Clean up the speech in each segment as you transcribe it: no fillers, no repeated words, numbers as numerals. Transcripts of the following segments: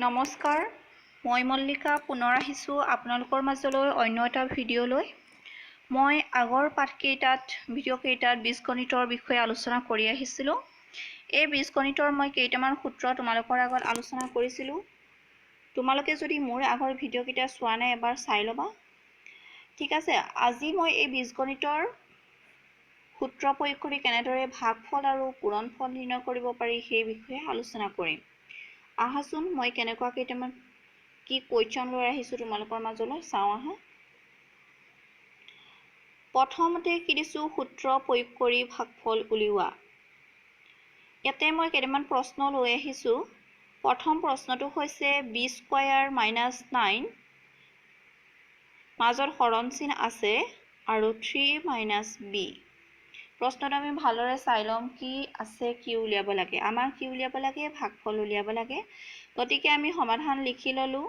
নমস্কাৰ, মই মল্লিকা পুনৰ আহিছোঁ আপোনালোকৰ মাজলৈ অন্য এটা ভিডিঅ' লৈ। মই আগৰ ভিডিঅ' কেইটাত বীজগণিতৰ বিষয়ে আলোচনা কৰি আহিছিলোঁ। এই বীজগণিতৰ মই কেইটামান সূত্ৰ তোমালোকৰ আগত আলোচনা কৰিছিলোঁ। তোমালোকে যদি মোৰ আগৰ ভিডিঅ' কেইটা চোৱা নাই এবাৰ চাই ল'বা। ঠিক আছে, আজি মই এই বীজগণিতৰ সূত্ৰ প্ৰয়োগ কৰি কেনেদৰে ভাগফল আৰু পূৰণফল নিৰ্ণয় কৰিব পাৰি সেই বিষয়ে আলোচনা কৰিম। আহাচোন মই কেনেকুৱা কেইটামান কি কুৱেশ্যন লৈ আহিছোঁ তোমালোকৰ মাজলৈ চাওঁ আহা। প্ৰথমতে কি দিছোঁ, সূত্ৰ প্ৰয়োগ কৰি ভাগফল উলিওৱা। ইয়াতে মই কেইটামান প্ৰশ্ন লৈ আহিছোঁ। প্ৰথম প্ৰশ্নটো হৈছে বি স্কোয়াৰ মাইনাছ 9 মাজত হৰণ চিন আছে আৰু 3 মাইনাছ বি। প্ৰশ্নটো আমি ভালদৰে চাই ল'ম, কি আছে কি উলিয়াব লাগে। আমাৰ কি উলিয়াব লাগে, ভাগফল উলিয়াব লাগে। গতিকে আমি সমাধান লিখি ল'লোঁ।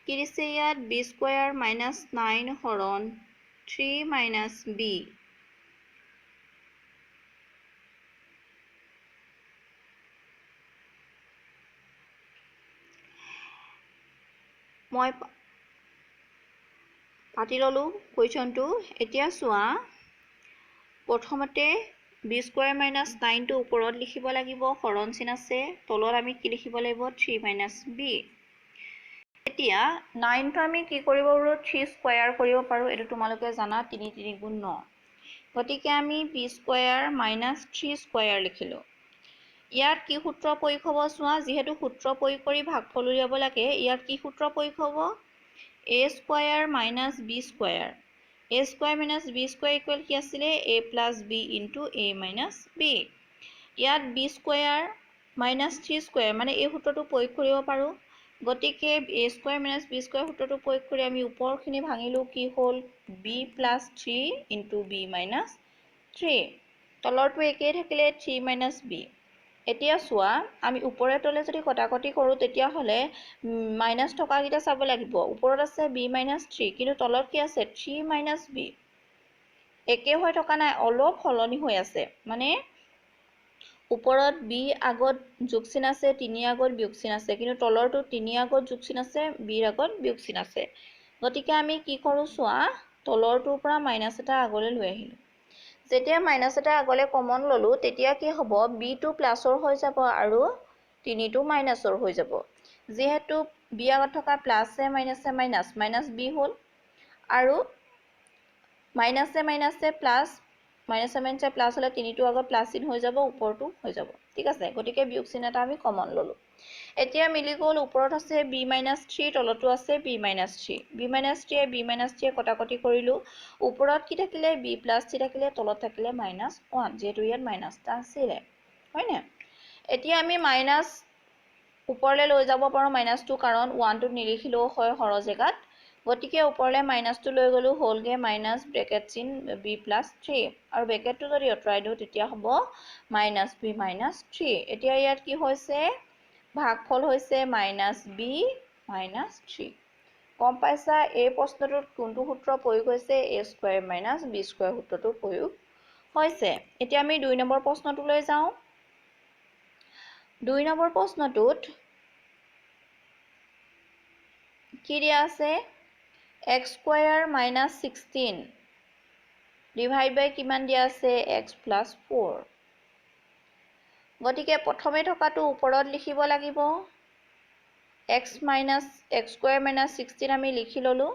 কি দিছে ইয়াত, বি স্কোয়াৰ মাইনাছ 9 হৰণ 3 মাইনাছ বি। মই পাতি ল'লোঁ কুৱেশ্যনটো। এতিয়া চোৱা, প্ৰথমতে বি স্কোয়াৰ মাইনাছ 9টো ওপৰত লিখিব লাগিব, হৰণ চিন আছে। তলত আমি কি লিখিব লাগিব, 3 মাইনাছ বি। এতিয়া 9টো আমি কি কৰিব পাৰোঁ, 3 স্কোয়াৰ কৰিব পাৰোঁ। এইটো তোমালোকে জানা, 3 3 গুণ 9। গতিকে আমি বি স্কোয়াৰ মাইনাছ 3 স্কোয়াৰ লিখিলোঁ। ইয়াত কি সূত্ৰ প্ৰয়োগ হ'ব চোৱা, যিহেতু সূত্ৰ প্ৰয়োগ কৰি ভাগফল উলিয়াব লাগে। ইয়াত কি সূত্ৰ প্ৰয়োগ হ'ব, A square minus B square. A square minus B square equal কি আছিলে, A plus B into A minus B. ইয়াত বি স্কোয়াৰ মাইনাছ 3 স্কোয়াৰ মানে এই সূত্ৰটো প্ৰয়োগ কৰিব পাৰোঁ। গতিকে A square minus B square সূত্ৰটো প্ৰয়োগ কৰি আমি ওপৰখিনি ভাঙিলোঁ, কি হ'ল B plus 3 into B minus 3। তলৰটো একেই থাকিলে 3 মাইনাছ বি। এতিয়া চোৱা, আমি ওপৰে তলে যদি কটাকটি কৰোঁ তেতিয়াহ'লে মাইনাছ থকাকেইটা চাব লাগিব। ওপৰত আছে বি মাইনাছ 3, কিন্তু তলত কি আছে 3 মাইনাছ বি। একে হৈ থকা নাই, অলপ সলনি হৈ আছে। মানে ওপৰত বি আগত যোগ চিন আছে, 3 আগত বিয়োগ চিন আছে, কিন্তু তলৰটো 3 আগত যোগ চিন আছে, বিৰ আগত বিয়োগ চিন আছে। গতিকে আমি কি কৰোঁ চোৱা, তলৰটোৰ পৰা মাইনাছ এটা আগলৈ লৈ আহিলোঁ। যেতিয়া মাইনাছ এটা আগলৈ কমন ল'লোঁ, তেতিয়া কি হ'ব, বিটো প্লাছৰ হৈ যাব আৰু 3টো মাইনাছৰ হৈ যাব। যিহেতু বি আগত থকা প্লাছে মাইনাছে মাইনাছ, মাইনাছ বি হ'ল, আৰু মাইনাছে প্লাছ, মাইনাছে প্লাছ হ'লে 3টো আগত প্লাছ চিন হৈ যাব, ওপৰটো হৈ যাব। ঠিক আছে, গতিকে বিয়োগ চিন এটা আমি কমন ল'লোঁ। এতিয়া মিলি গ'ল, ওপৰত আছে বি মাইনাছ 3, তলতো আছে বি মাইনাছ 3। বি মাইনাছ 3 কটাকটি কৰিলোঁ। ওপৰত কি থাকিলে, বি প্লাছ 3 থাকিলে, তলত থাকিলে মাইনাছ 1, যিহেতু ইয়াত মাইনাছ এটা আছিলে, হয়নে? এতিয়া আমি মাইনাছ ওপৰলৈ লৈ যাব পাৰোঁ মাইনাছটো, কাৰণ 1টো নিলিখিলেও হয় হৰ জেগাত। গতিকে ওপৰলৈ মাইনাছটো লৈ গ'লোঁ, হ'লগৈ মাইনাছ ব্ৰেকেট চিন বি প্লাছ 3, আৰু ব্ৰেকেটটো যদি আঁতৰাই দিওঁ তেতিয়া হ'ব মাইনাছ বি মাইনাছ 3। এতিয়া ইয়াত কি হৈছে, ভাগফল হৈছে মাইনাছ বি মাইনাছ 3। গম পাইছা, এই প্ৰশ্নটোত কোনটো সূত্ৰ প্ৰয়োগ হৈছে, এ স্কোয়াৰ মাইনাছ বি স্কোয়াৰ সূত্ৰটো প্ৰয়োগ হৈছে। এতিয়া আমি 2 নম্বৰ প্ৰশ্নটোলৈ যাওঁ। 2 নম্বৰ প্ৰশ্নটোত কি দিয়া আছে, এক্স স্কোয়াৰ মাইনাছ 16 ডিভাইড বাই কিমান দিয়া আছে, এক্স প্লাছ 4। গতিকে প্ৰথমে থকাটো ওপৰত লিখিব লাগিব, এক্স স্কোয়াৰ মাইনাছ 16 আমি লিখি ল'লোঁ,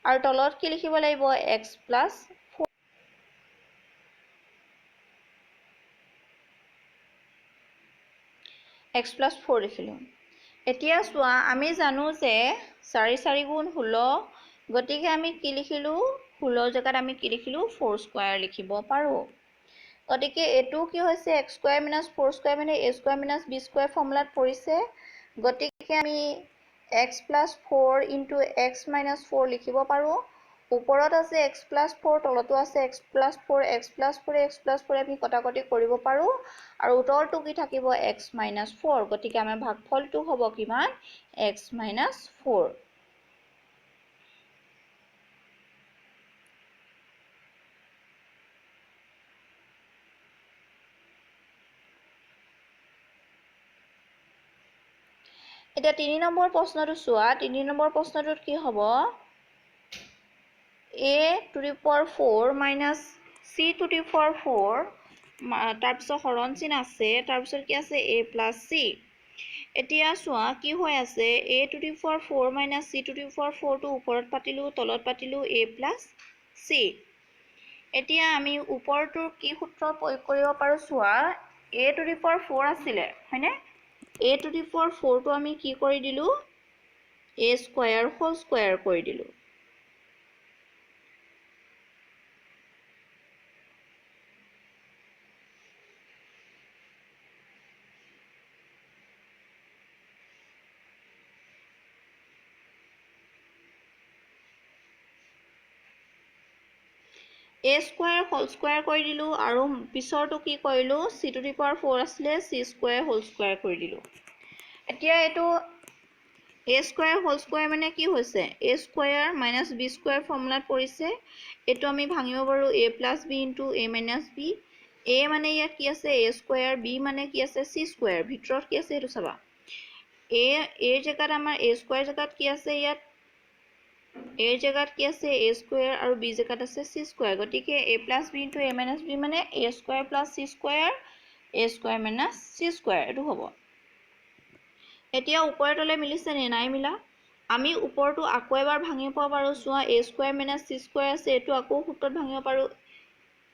আৰু তলত কি লিখিব লাগিব, এক্স প্লাছ 4। X plus 4 লিখিলোঁ। এতিয়া চোৱা, আমি জানো যে 4 4 গুণ 16, গতিকে আমি কি লিখিলোঁ, 16 জেগাত আমি কি লিখিলোঁ, 4 স্কোয়াৰ লিখিব পাৰোঁ। গতিকে এইটো কি হৈছে, এক্স স্কোয়াৰ মাইনাছ 4 স্কোয়াৰ মানে এ স্কোয়াৰ মাইনাছ বি স্কোয়াৰ ফৰ্মুলাত পৰিছে। গতিকে আমি x plus 4 into x minus 4 লিখিব পাৰোঁ। ওপৰত আছে এক্স প্লাছ 4, তলতো আছে এক্স প্লাছ 4, এক্স প্লাছ 4 আমি কটাকটি কৰিব পাৰোঁ, আৰু উত্তৰটো কি থাকিব, এক্স মাইনাছ 4। গতিকে আমাৰ ভাগফলটো হ'ব কিমান, এক্স মাইনাছ 4। এতিয়া 3 নম্বৰ প্ৰশ্নটো চোৱা 3 নম্বৰ প্ৰশ্নটোত কি হ'ব a to the power 4 minus c to the power 4 তাৰপিছত হৰণ চিন আছে তাৰপিছত কি আছে a plus c এতিয়া চোৱা কি হৈ আছে a to the power 4 minus c to the power 4 টো ওপৰত পাতিলো তলত পাতিলো a plus c এতিয়া আমি ওপৰটোৰ কি সূত্ৰ প্ৰয়োগ কৰিব পাৰো চোৱা a to the power 4 আছিলে হয়নে a to the power 4 টো আমি কি কৰি দিলো a square whole square কৰি দিলো a square whole square কৰি দিলো আৰু পিছৰটো কি কৰিলো c to the power 4 আছিলে c square whole square কৰি দিলো এতিয়া এটো a square whole square মানে কি হৈছে a square minus b square ফৰ্মুলাত পৰিছে এটো আমি ভাঙিব পাৰো a plus b into a minus b a মানে ইয়াত কি আছে a square b মানে কি আছে c square ভিতৰত কি আছে এটো চাবা a এৰ জাগাত আমাৰ a square জাগাত কি আছে ইয়াত a জাগাত কি আছে a square আৰু b জাগাত আছে c square গতিকে a plus b into a minus b মানে a square plus c square a square minus c square এটো হ'ব এতিয়া ওপৰতলে মিলিছে নে নাই মিলা আমি ওপৰটো আকৌ এবাৰ ভাঙিব পাৰো চোৱা a square minus c square আছে এটো আকৌ সূত্ৰত ভাঙিব পাৰো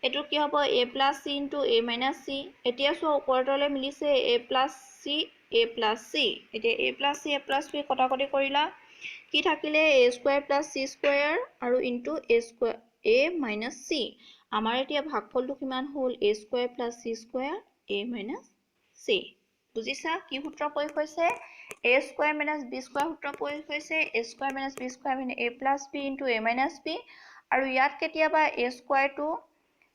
এটো কি হ'ব a plus c into a minus c এতিয়া চোৱা ওপৰতলে মিলিছে a plus c এতিয়া a plus c কটাকটি কৰিলা কি থাকিলে a square plus c square আৰু into a square a minus c আমাৰ এতিয়া ভাগফলটো কিমান হ'ল a square plus c square a minus c বুজিছা কি সূত্ৰ প্ৰয়োগ হৈছে a square minus b square সূত্ৰ প্ৰয়োগ হৈছে a square minus b square মানে a plus b into a minus b আৰু ইয়াত কেতিয়াবা a square টো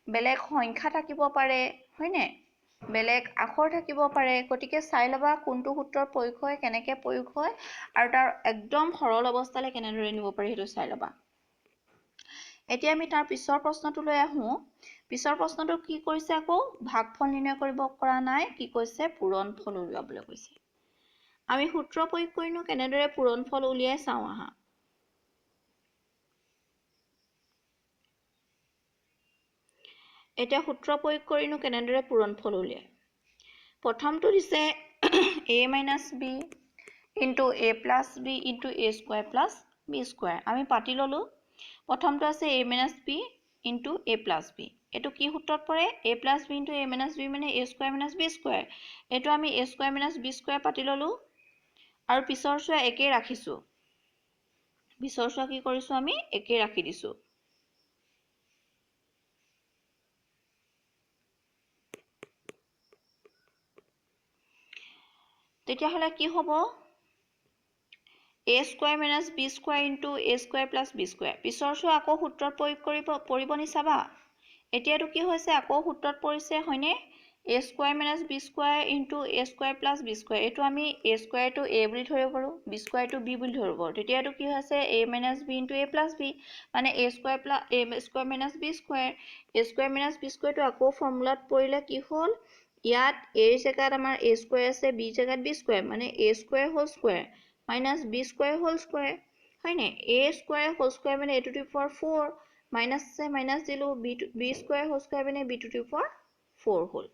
বেলেগ সংখ্যা থাকিব পাৰে হয়নে বেলেগ আখৰ থাকিব পাৰে গতিকে চাই লবা কোনটো সূত্ৰৰ প্ৰয়োগ হয় কেনেকৈ প্ৰয়োগ হয় আৰু তাৰ একদম সৰল অৱস্থালৈ কেনেদৰে নিব পাৰি হেতু চাই লবা এতিয়া আমি তাৰ পিছৰ প্ৰশ্নটো লৈ আহো পিছৰ প্ৰশ্নটো কি কৰিছে আকৌ ভাগফল নিৰ্ণয় কৰিব পৰা নাই কি কৈছে পূৰণফল উলিয়াবলৈ কৈছে আমি সূত্ৰ প্ৰয়োগ কৰিনো কেনেদৰে পূৰণফল উলিয়াই চাও আহা এতিয়া সূত্ৰ প্ৰয়োগ কৰিনো কেনেদৰে পূৰণফল উলিয়াই প্ৰথমটো দিছে a minus b into a plus b into a square plus b square আমি পাতি ললো প্ৰথমটো আছে a minus b into a plus b এটো কি সূত্ৰত পৰে a plus b into a minus b মানে a square minus b square এটো আমি a square minus b square পাতি ললো আৰু পিছৰ চোৱা একে ৰাখিছো পিছৰ চোৱা কি কৰিছো আমি একে ৰাখি দিছো তেতিয়া হলে কি হ'ব a square minus b square into a square plus b square পিছৰ চোৱা আকৌ সূত্ৰত প্ৰয়োগ কৰিব নি চাবা এতিয়াটো কি হৈছে আকৌ সূত্ৰত পৰিছে হয়নে a square minus b square into a square plus b square এটো আমি a square টো a বুলি ধৰিব পাৰো b square টো b বুলি ধৰিব পাৰো তেতিয়াটো কি হৈছে a minus b into a plus b মানে a square minus b square টো আকৌ ফৰ্মুলাত পৰিলে কি হ'ল ইয়াত a জাগাত আমাৰ a square আছে b জাগাত b square মানে a square whole square minus b square whole square হয়নে a square whole square মানে a to the power 4 minus আছে minus দিলো b square whole square মানে b to the power 4 হ'ল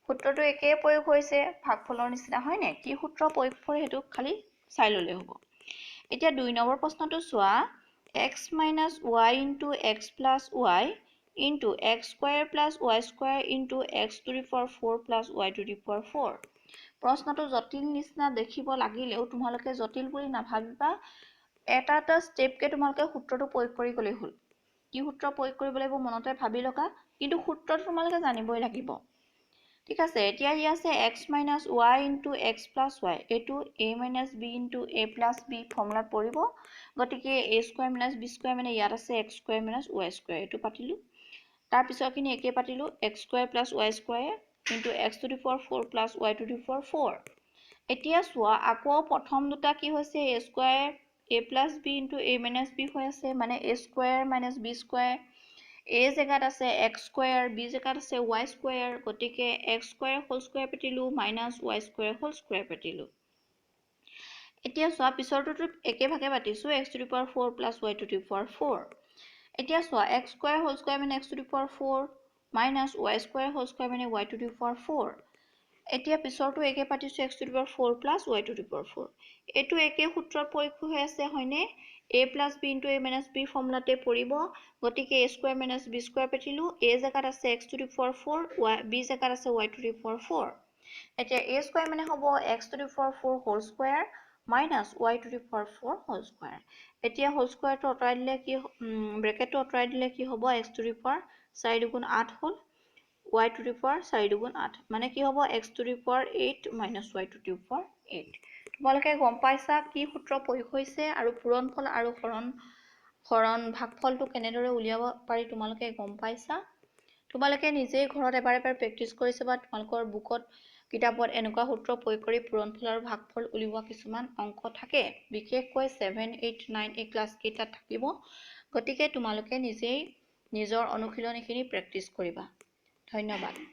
সূত্ৰটো একে প্ৰয়োগ হৈছে ভাগফলৰ নিচিনা হয়নে কি সূত্ৰ প্ৰয়োগ কৰে হেতু খালি চাই ললে হ'ব এতিয়া 2 নম্বৰ প্ৰশ্নটো চোৱা x minus y into x plus y into x square plus y square into x to the power 4 plus y to the power 4 প্ৰশ্নটো জটিল নিচিনা দেখিব লাগিলেও তোমালোকে জটিল বুলি নাভাবিবা এটা স্টেপকে তোমালোকে সূত্ৰটো প্ৰয়োগ কৰি গলেই হ'ল কি সূত্ৰ প্ৰয়োগ কৰিব লাগিব মনতে ভাবি লকা কিন্তু সূত্ৰটো তোমালোকে জানিবই লাগিব ঠিক আছে এতিয়া ই আছে x minus y into x plus y এটো a minus b into a plus b ফৰ্মুলাত পৰিব গতিকে a square minus b square মানে ইয়াত আছে x square minus y square এটো পাতিলো তাৰ পিছৰখিনি একে পাতিলো x square plus y square into x to the power 4 plus y to the power 4 এতিয়া চোৱা আকৌ প্ৰথম দুটা কি হৈছে a square a plus b into a minus b হৈ আছে মানে a square minus b square a জাগাত আছে x square b জাগাত আছে y square গতিকে x square whole square পাতিলো minus y square whole square পাতিলো এতিয়া চোৱা পিছৰটোতো একেভাগে পাতিছোঁ x to the power 4 plus y to the power 4 এতিয়া চোৱা x square whole square মানে x to the power 4 minus y square whole square মানে y to the power 4 এতিয়া পিছৰটো একে পাতিছোঁ x to the power 4 plus y to the power 4 এইটো একে সূত্ৰৰ প্ৰয়োগ হৈ আছে হয়নে a plus b into a minus b ফৰ্মুলাতে পৰিব গতিকে a square minus b square পাতিলোঁ a জাগাত আছে x to the power 4 b জাগাত আছে y to the power 4 এতিয়া a square মানে হ'ব x to the power 4 whole square minus y to the power 4 whole square এতিয়া whole square to আঁতৰাই দিলে কি ব্ৰেকেট to আঁতৰাই দিলে কি হ'ব x to the power 4 দুগুণ 8 হ'ল y to the power 4 দুগুণ 8 মানে কি হ'ব x to the power 8 minus y to the power 8 তোমালোকে গম পাইছা কি সূত্ৰ প্ৰয়োগ হৈছে আৰু পূৰণফল আৰু হৰণ ভাগফলটো কেনেদৰে উলিয়াব পাৰি তোমালোকে গম পাইছা তোমালোকে নিজেই ঘৰত এবাৰ প্ৰেক্টিছ কৰিছে বা তোমালোকৰ বুকত কিতাপত এনেকুৱা সূত্ৰ প্ৰয়োগ কৰি পূৰণফল আৰু ভাগফল উলিওৱা কিছুমান অংক থাকে বিশেষকৈ 7 8 9 এই ক্লাছ কেইটাত থাকিব গতিকে তোমালোকে নিজেই নিজৰ অনুশীলনীখিনি প্ৰেক্টিছ কৰিবা ধন্যবাদ